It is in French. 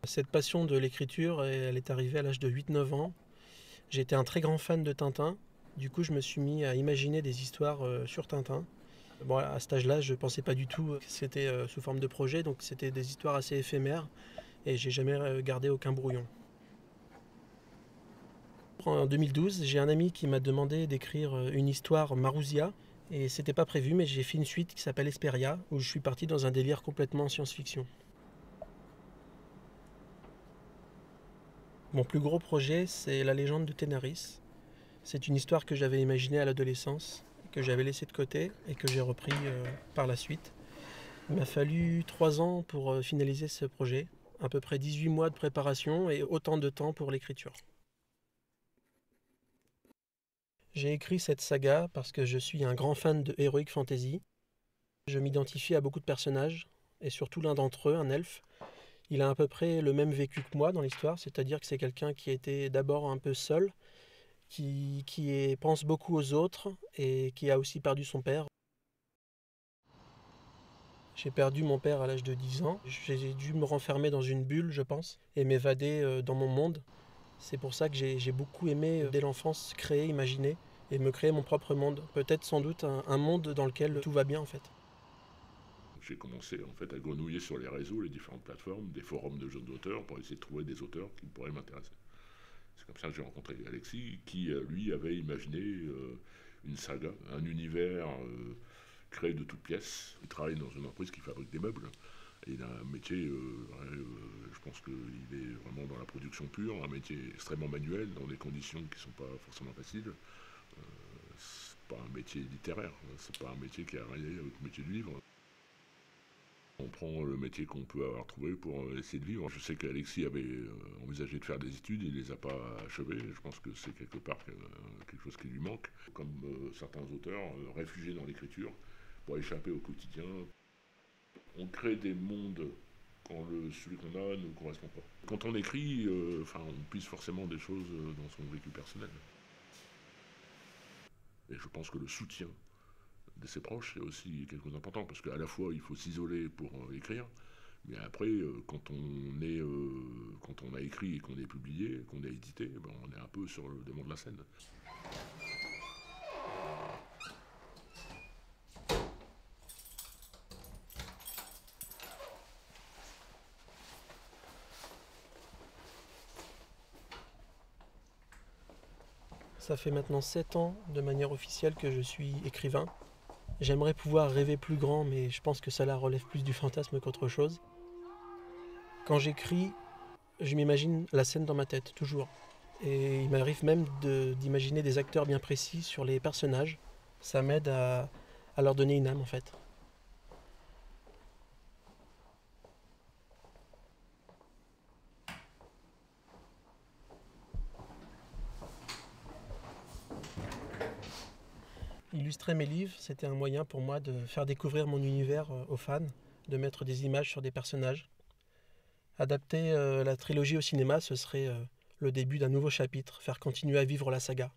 Cette passion de l'écriture, elle est arrivée à l'âge de 8-9 ans. J'étais un très grand fan de Tintin. Du coup, je me suis mis à imaginer des histoires sur Tintin. Bon, à cet âge-là, je ne pensais pas du tout que c'était sous forme de projet, donc c'était des histoires assez éphémères et j'ai jamais gardé aucun brouillon. En 2012, j'ai un ami qui m'a demandé d'écrire une histoire Marousia et c'était pas prévu, mais j'ai fait une suite qui s'appelle Esperia où je suis parti dans un délire complètement science-fiction. Mon plus gros projet, c'est La légende de Ténaris. C'est une histoire que j'avais imaginée à l'adolescence, que j'avais laissée de côté et que j'ai repris par la suite. Il m'a fallu 3 ans pour finaliser ce projet, à peu près 18 mois de préparation et autant de temps pour l'écriture. J'ai écrit cette saga parce que je suis un grand fan de Heroic Fantasy. Je m'identifie à beaucoup de personnages, et surtout l'un d'entre eux, un elfe. Il a à peu près le même vécu que moi dans l'histoire, c'est-à-dire que c'est quelqu'un qui était d'abord un peu seul, qui pense beaucoup aux autres et qui a aussi perdu son père. J'ai perdu mon père à l'âge de 10 ans. J'ai dû me renfermer dans une bulle, je pense, et m'évader dans mon monde. C'est pour ça que j'ai beaucoup aimé, dès l'enfance, créer, imaginer, et me créer mon propre monde. Peut-être sans doute un monde dans lequel tout va bien en fait. J'ai commencé en fait à grenouiller sur les réseaux, les différentes plateformes, des forums de jeunes auteurs pour essayer de trouver des auteurs qui pourraient m'intéresser. C'est comme ça que j'ai rencontré Alexis, qui lui avait imaginé une saga, un univers créé de toutes pièces. Il travaille dans une entreprise qui fabrique des meubles. Et il a un métier, je pense qu'il est vraiment dans la production pure, un métier extrêmement manuel, dans des conditions qui ne sont pas forcément faciles. C'est pas un métier littéraire, c'est pas un métier qui a rien avec le métier du livre. On prend le métier qu'on peut avoir trouvé pour essayer de vivre. Je sais qu'Alexis avait envisagé de faire des études, il ne les a pas achevées. Je pense que c'est quelque part quelque chose qui lui manque. Comme certains auteurs, réfugiés dans l'écriture pour échapper au quotidien. On crée des mondes quand celui qu'on a ne correspond pas. Quand on écrit, on puise forcément des choses dans son vécu personnel. Et je pense que le soutien de ses proches, c'est aussi quelque chose d'important, parce qu'à la fois, il faut s'isoler pour écrire, mais après, quand on a écrit et qu'on est publié, qu'on est édité, on est un peu sur le devant de la scène. Ça fait maintenant 7 ans de manière officielle que je suis écrivain. J'aimerais pouvoir rêver plus grand, mais je pense que cela relève plus du fantasme qu'autre chose. Quand j'écris, je m'imagine la scène dans ma tête, toujours. Et il m'arrive même d'imaginer des acteurs bien précis sur les personnages. Ça m'aide à leur donner une âme en fait. Illustrer mes livres, c'était un moyen pour moi de faire découvrir mon univers aux fans, de mettre des images sur des personnages. Adapter la trilogie au cinéma, ce serait le début d'un nouveau chapitre, faire continuer à vivre la saga.